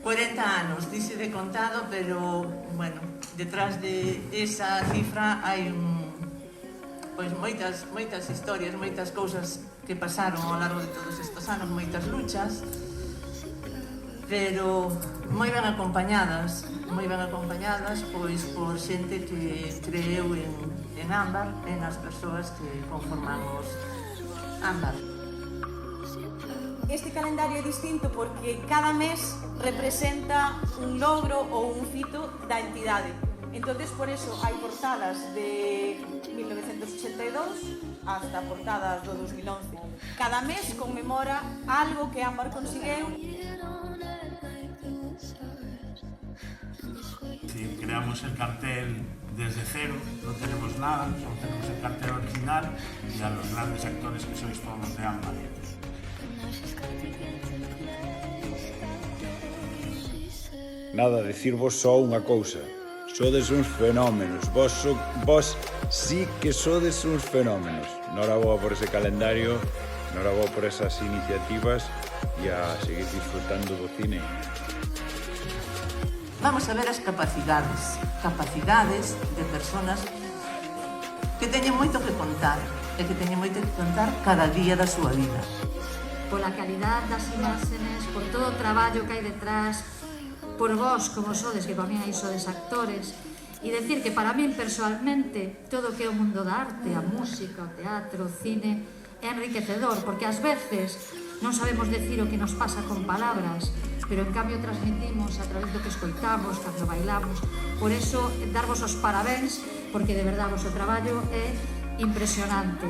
40 anos, dice de contado, pero, bueno, detrás de esa cifra hai pois moitas historias, moitas cousas que pasaron ao largo de todos estes anos, moitas luchas, pero moi ben acompañadas, pois por xente que creeu en Ámbar e nas persoas que conformamos Ámbar. Este calendario é distinto porque cada mes representa un logro ou un fito da entidade. Entonces, por eso, hai portadas de 1982 hasta portadas do 2011. Cada mes conmemora algo que Ámbar conseguiu. Si creamos el cartel desde cero, no tenemos nada, solo tenemos el cartel original y a los grandes actores que sois todos de Ámbar. Nada, decirvos só unha cousa. Sodes uns fenómenos. Vos sí que sodes uns fenómenos. Noraboa por ese calendario, noraboa por esas iniciativas e a seguir disfrutando do cine. Vamos a ver as capacidades de personas que teñen moito que contar e que teñen moito que contar cada día da súa vida. Pola calidad das imágenes, por todo o traballo que hai detrás, por vós como sodes, que para mí aí sodes actores, e decir que para mí personalmente todo o que é o mundo da arte, a música, o teatro, o cine, é enriquecedor, porque ás veces non sabemos decir o que nos pasa con palabras, pero en cambio transmitimos a través do que escoitamos, cando bailamos. Por eso, darvos os parabéns, porque de verdade o vosso traballo é impresionante.